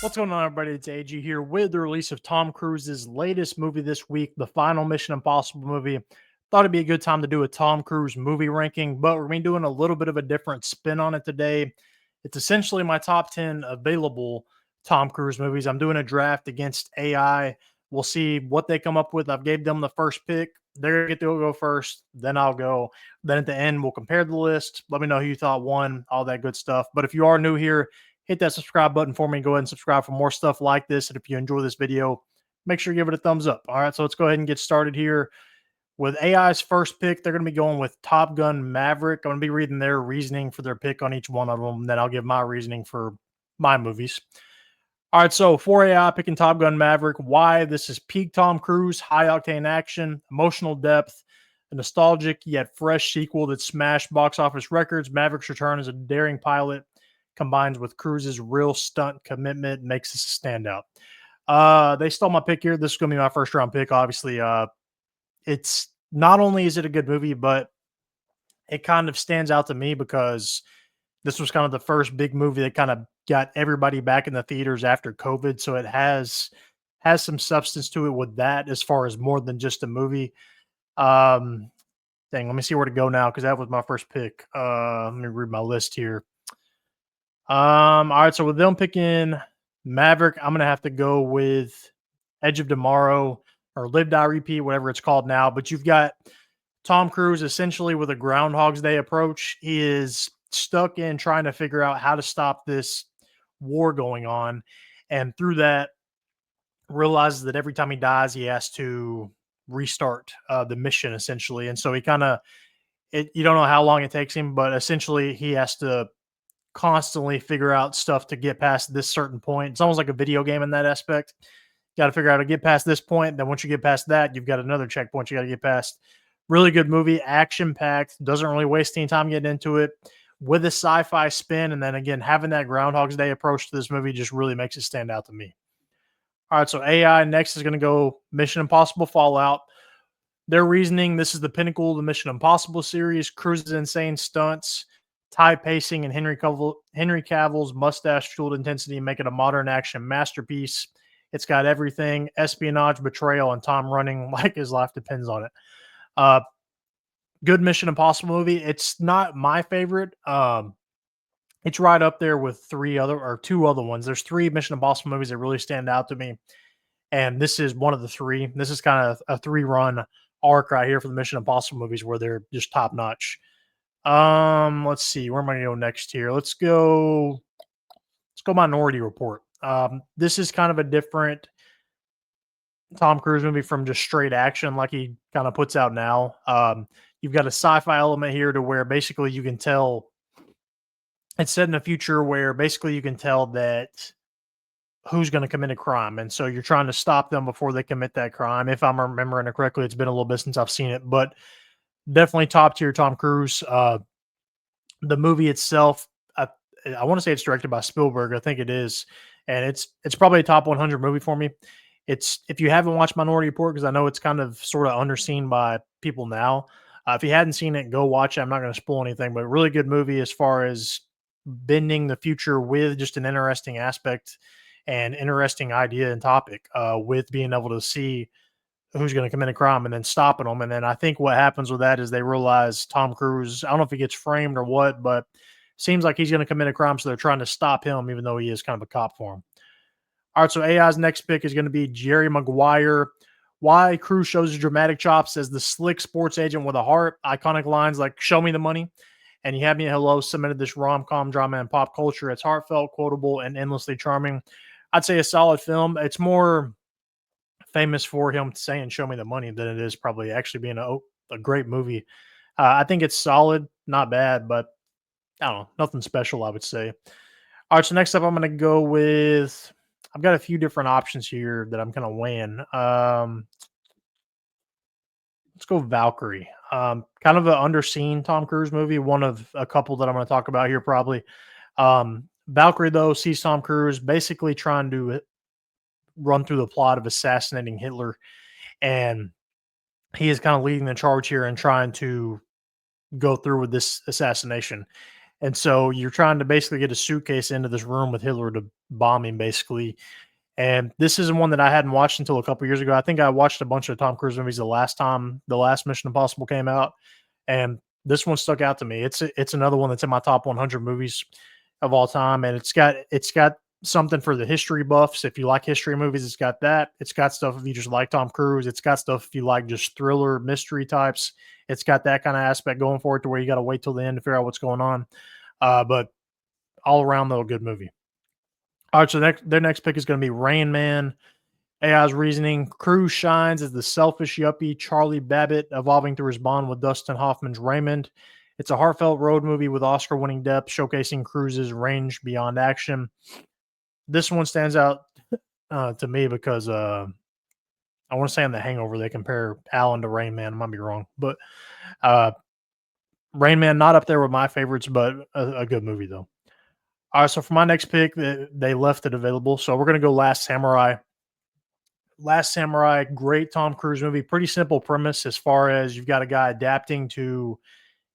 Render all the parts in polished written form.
What's going on, everybody? It's AG here with the release of Tom Cruise's latest movie this week, the final Mission Impossible movie. Thought it'd be a good time to do a Tom Cruise movie ranking, but we're going to be doing a little bit of a different spin on it today. It's essentially my top 10 available Tom Cruise movies. I'm doing a draft against AI. We'll see what they come up with. I've gave them the first pick. They're going to get to go first. Then I'll go. Then at the end, we'll compare the list. Let me know who you thought won, all that good stuff. But if you are new here, hit that subscribe button for me. Go ahead and subscribe for more stuff like this. And if you enjoy this video, make sure you give it a thumbs up. All right, so let's go ahead and get started here. With AI's first pick, they're going to be going with Top Gun Maverick. I'm going to be reading their reasoning for their pick on each one of them. Then I'll give my reasoning for my movies. All right, so for AI, picking Top Gun Maverick. Why? This is peak Tom Cruise, high-octane action, emotional depth, a nostalgic yet fresh sequel that smashed box office records. Maverick's return as a daring pilot combines with Cruise's real stunt commitment makes this a standout. They stole my pick here. This is going to be my first round pick. Obviously, it's not only is it a good movie, but it kind of stands out to me because this was kind of the first big movie that kind of got everybody back in the theaters after COVID. So it has some substance to it with that as far as more than just a movie. Dang, let me see where to go now because that was my first pick. Let me read my list here. All right, so with them picking Maverick, I'm gonna have to go with Edge of Tomorrow or Live Die Repeat, whatever it's called now. But you've got Tom Cruise essentially with a Groundhog's Day approach. He is stuck in trying to figure out how to stop this war going on, and through that, realizes that every time he dies, he has to restart the mission essentially. And so he kind of, you don't know how long it takes him, but essentially he has to constantly figure out stuff to get past this certain point. It's almost like a video game in that aspect. Got to figure out how to get past this point. Then once you get past that, you've got another checkpoint you got to get past. Really good movie, action packed, doesn't really waste any time getting into it with a sci-fi spin. And then again, having that Groundhog's Day approach to this movie just really makes it stand out to me. All right, so AI next is going to go Mission Impossible Fallout. Their reasoning, this is the pinnacle of the Mission Impossible series. Cruise's insane stunts, tie pacing, and Henry Cavill's mustache-fueled intensity make it a modern action masterpiece. It's got everything: espionage, betrayal, and Tom running like his life depends on it. Good Mission Impossible movie. It's not my favorite. It's right up there with two other ones. There's three Mission Impossible movies that really stand out to me, and this is one of the three. This is kind of a three-run arc right here for the Mission Impossible movies where they're just top-notch. Let's see. Where am I going to go next here? Let's go Minority Report. This is kind of a different Tom Cruise movie from just straight action like he kind of puts out now. You've got a sci-fi element here to where basically you can tell it's set in a future where basically you can tell that who's going to commit a crime. And so you're trying to stop them before they commit that crime. If I'm remembering it correctly, it's been a little bit since I've seen it, but definitely top tier Tom Cruise. The movie itself, I want to say it's directed by Spielberg. I think it is, and it's probably a top 100 movie for me. It's, if you haven't watched Minority Report, because I know it's kind of sort of underseen by people now. If you hadn't seen it, go watch it. I'm not going to spoil anything, but really good movie as far as bending the future with just an interesting aspect and interesting idea and topic. With being able to see who's going to commit a crime and then stopping them. And then I think what happens with that is they realize Tom Cruise, I don't know if he gets framed or what, but seems like he's going to commit a crime. So they're trying to stop him, even though he is kind of a cop for him. All right. So AI's next pick is going to be Jerry Maguire. Why? Cruise shows his dramatic chops as the slick sports agent with a heart. Iconic lines like "Show me the money" and "You had me at hello" cemented this rom-com drama and pop culture. It's heartfelt, quotable, and endlessly charming. I'd say a solid film. It's more famous for him saying "show me the money" than it is probably actually being a great movie. I think it's solid, not bad, but I don't know, nothing special, I would say. All right, so next up, I'm going to go with, I've got a few different options here that I'm kind of weighing. Let's go Valkyrie. Kind of an underseen Tom Cruise movie, one of a couple that I'm going to talk about here probably. Valkyrie, though, sees Tom Cruise basically trying to run through the plot of assassinating Hitler, and he is kind of leading the charge here and trying to go through with this assassination. And so you're trying to basically get a suitcase into this room with Hitler to bomb him, basically. And this isn't one that I hadn't watched until a couple years ago. I think I watched a bunch of Tom Cruise movies the last time the last Mission Impossible came out, and this one stuck out to me. It's another one that's in my top 100 movies of all time, and it's got something for the history buffs. If you like history movies, it's got that. It's got stuff if you just like Tom Cruise. It's got stuff if you like just thriller mystery types. It's got that kind of aspect going for it to where you got to wait till the end to figure out what's going on. But all around though, a good movie. All right, so their next pick is going to be Rain Man. AI's reasoning: Cruise shines as the selfish yuppie Charlie Babbitt, evolving through his bond with Dustin Hoffman's Raymond. It's a heartfelt road movie with Oscar-winning depth, showcasing Cruise's range beyond action. This one stands out to me because I want to say on The Hangover they compare Alan to Rain Man. I might be wrong, but uh, Rain Man not up there with my favorites, but a good movie though. All right, so for my next pick, they left it available, so we're gonna go Last Samurai. Last Samurai, great Tom Cruise movie. Pretty simple premise as far as you've got a guy adapting to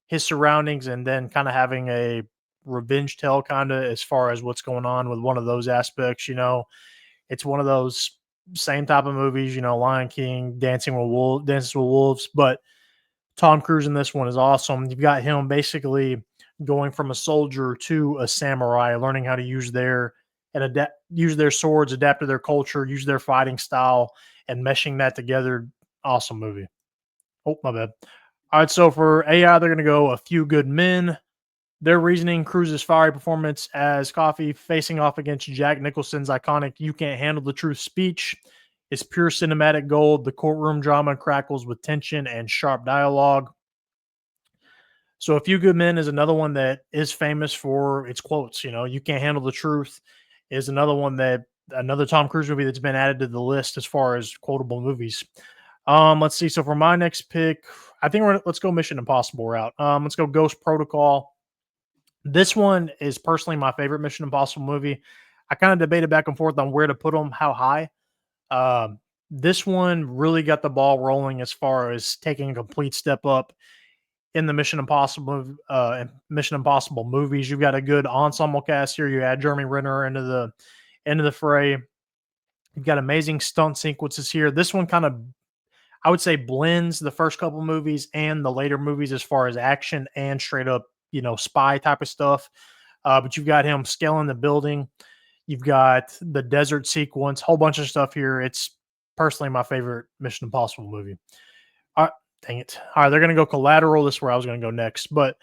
his surroundings and then kind of having a revenge tale, kind of as far as what's going on with one of those aspects. It's one of those same type of movies, Lion King, Dances with Wolves, but Tom Cruise in this one is awesome. You've got him basically going from a soldier to a samurai, learning how to use their swords, adapt to their culture, use their fighting style, and meshing that together. Awesome movie. Oh, my bad. All right, so for AI, they're going to go A Few Good Men. Their reasoning: Cruise's fiery performance as Coffee facing off against Jack Nicholson's iconic "You Can't Handle the Truth" speech is pure cinematic gold. The courtroom drama crackles with tension and sharp dialogue. So, A Few Good Men is another one that is famous for its quotes. You Can't Handle the Truth is another Tom Cruise movie that's been added to the list as far as quotable movies. Let's see. So for my next pick, I think let's go Mission Impossible route. Let's go Ghost Protocol. This one is personally my favorite Mission Impossible movie. I kind of debated back and forth on where to put them, how high. This one really got the ball rolling as far as taking a complete step up in the Mission Impossible movies. You've got a good ensemble cast here. You add Jeremy Renner into the fray. You've got amazing stunt sequences here. This one kind of, I would say, blends the first couple movies and the later movies as far as action and straight up, spy type of stuff. But you've got him scaling the building. You've got the desert sequence, whole bunch of stuff here. It's personally my favorite Mission Impossible movie. All right, dang it. All right, they're going to go Collateral. This is where I was going to go next, but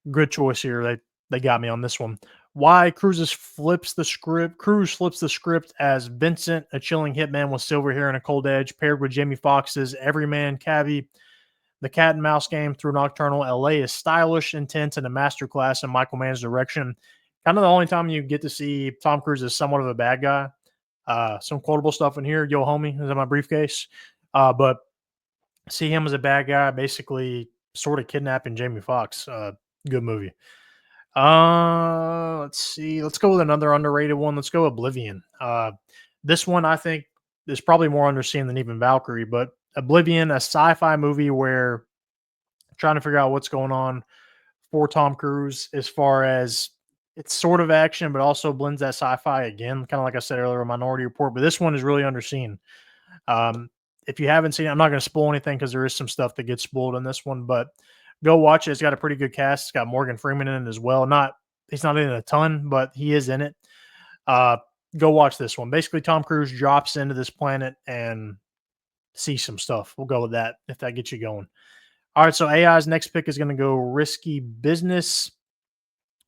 good choice here. They got me on this one. Why Cruise flips the script as Vincent, a chilling hitman with silver hair and a cold edge, paired with Jamie Foxx's everyman Cabby. The cat and mouse game through Nocturnal LA is stylish, intense, and a masterclass in Michael Mann's direction. Kind of the only time you get to see Tom Cruise as somewhat of a bad guy. Some quotable stuff in here. Yo, homie, is in my briefcase. But see him as a bad guy, basically sort of kidnapping Jamie Foxx. Good movie. Let's see. Let's go with another underrated one. Let's go Oblivion. This one I think is probably more underseen than even Valkyrie, but Oblivion, a sci-fi movie where trying to figure out what's going on for Tom Cruise as far as it's sort of action, but also blends that sci-fi again, kind of like I said earlier, Minority Report. But this one is really underseen. If you haven't seen it, I'm not going to spoil anything because there is some stuff that gets spoiled in this one, but go watch it. It's got a pretty good cast. It's got Morgan Freeman in it as well. He's not in it a ton, but he is in it. Go watch this one. Basically, Tom Cruise drops into this planet and sees some stuff. We'll go with that if that gets you going. All right, so AI's next pick is going to go Risky Business.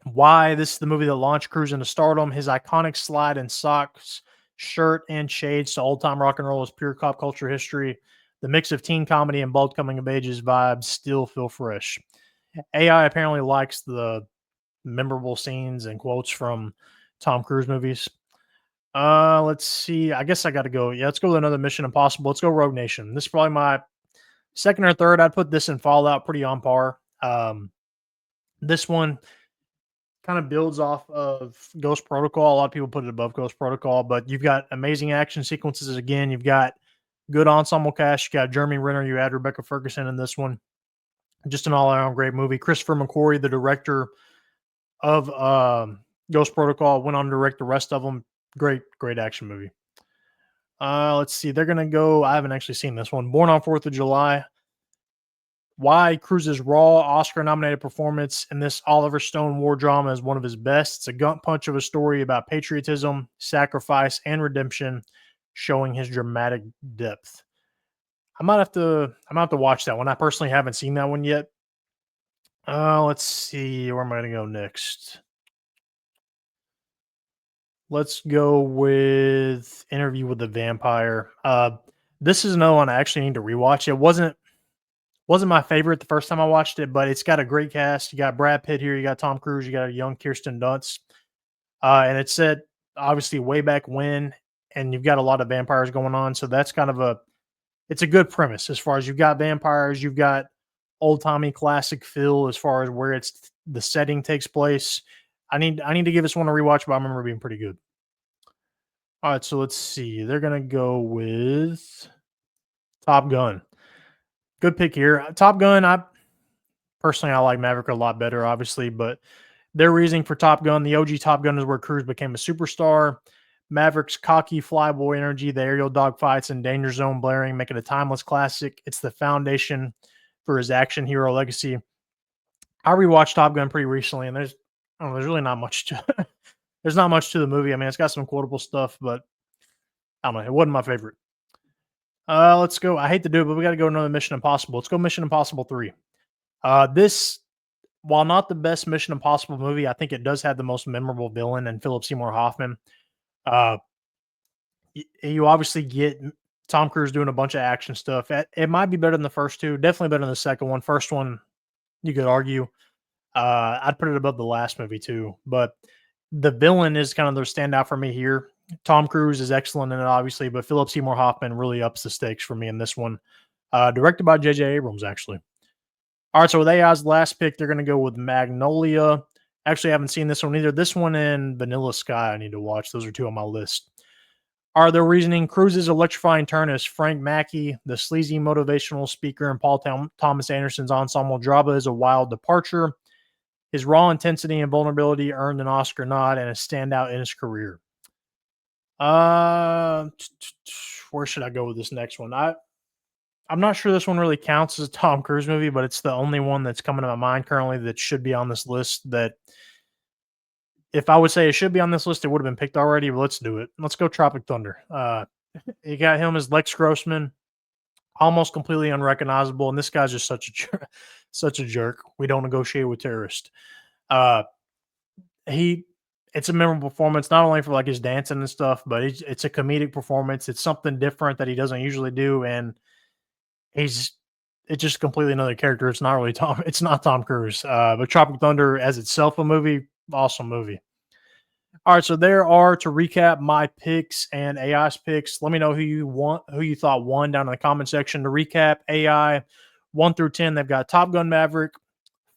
Why? This is the movie that launched Cruise into stardom. His iconic slide and socks, shirt, and shades to old-time rock and roll is pure pop culture history. The mix of teen comedy and bold coming-of-ages vibes still feel fresh. AI apparently likes the memorable scenes and quotes from Tom Cruise movies. Let's see. I guess I got to go. Yeah, let's go with another Mission Impossible. Let's go Rogue Nation. This is probably my second or third. I'd put this in Fallout pretty on par. This one kind of builds off of Ghost Protocol. A lot of people put it above Ghost Protocol, but you've got amazing action sequences again. You've got good ensemble cast. You got Jeremy Renner. You add Rebecca Ferguson in this one. Just an all-around great movie. Christopher McQuarrie, the director of Ghost Protocol. Went on to direct the rest of them. Great action movie. Let's see. They're gonna go. I haven't actually seen this one. Born on 4th of July. Why Cruise's raw Oscar-nominated performance in this Oliver Stone war drama is one of his best. It's a gut punch of a story about patriotism, sacrifice, and redemption, showing his dramatic depth. I might have to watch that one. I personally haven't seen that one yet. Let's see. Where am I going to go next? Let's go with Interview with the Vampire. This is another one I actually need to rewatch. It wasn't my favorite the first time I watched it, but it's got a great cast. You got Brad Pitt here, you got Tom Cruise, you got a young Kirsten Dunst, and it's set obviously way back when, and you've got a lot of vampires going on. So that's kind of it's a good premise as far as you've got vampires, you've got old timey classic feel as far as where the setting takes place. I need to give this one a rewatch, but I remember it being pretty good. All right, so let's see. They're gonna go with Top Gun. Good pick here. Top Gun, I like Maverick a lot better, obviously, but their reasoning for Top Gun, the OG Top Gun is where Cruise became a superstar. Maverick's cocky flyboy energy, the aerial dogfights, and danger zone blaring make it a timeless classic. It's the foundation for his action hero legacy. I rewatched Top Gun pretty recently, and there's really not much to there's not much to the movie. I mean, it's got some quotable stuff, but I don't know. It wasn't my favorite. Let's go. I hate to do it, but we got to go another Mission Impossible. Let's go Mission Impossible 3. This, while not the best Mission Impossible movie, I think it does have the most memorable villain in Philip Seymour Hoffman. You obviously get Tom Cruise doing a bunch of action stuff. It might be better than the first two. Definitely better than the second one. First one, you could argue. I'd put it above the last movie too. But the villain is kind of the standout for me here. Tom Cruise is excellent in it, obviously, but Philip Seymour Hoffman really ups the stakes for me in this one. Directed by J.J. Abrams, actually. All right, so with AI's last pick, they're going to go with Magnolia. Actually, I haven't seen this one either. This one and Vanilla Sky I need to watch. Those are two on my list. Are their reasoning? Cruise's electrifying turn as Frank Mackey, the sleazy motivational speaker, and Paul Thomas Anderson's ensemble drama is a wild departure. His raw intensity and vulnerability earned an Oscar nod and a standout in his career. Where should I go with this next one? I'm not sure this one really counts as a Tom Cruise movie, but it's the only one that's coming to my mind currently that should be on this list. That if I would say it should be on this list, it would have been picked already. But let's do it. Let's go Tropic Thunder. You got him as Lex Grossman, almost completely unrecognizable, and this guy's just such a jerk. We don't negotiate with terrorists. It's a memorable performance, not only for like his dancing and stuff, but it's a comedic performance. It's something different that he doesn't usually do, and it's just completely another character. It's not really Tom. It's not Tom Cruise. But Tropic Thunder as itself a movie, awesome movie. All right, so there are, to recap, my picks and AI's picks. Let me know who you thought won down in the comment section. To recap, AI 1 through 10, they've got Top Gun Maverick,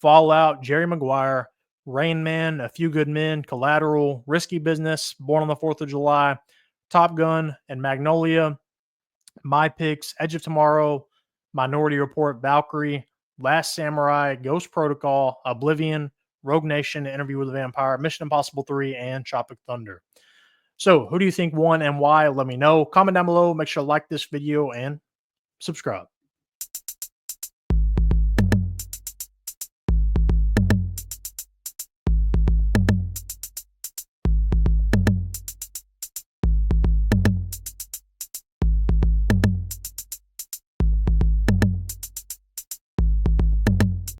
Fallout, Jerry Maguire, Rain Man, A Few Good Men, Collateral, Risky Business, Born on the 4th of July, Top Gun, and Magnolia. My picks, Edge of Tomorrow, Minority Report, Valkyrie, Last Samurai, Ghost Protocol, Oblivion, Rogue Nation, Interview with the Vampire, Mission Impossible 3, and Tropic Thunder. So who do you think won and why? Let me know. Comment down below. Make sure to like this video and subscribe.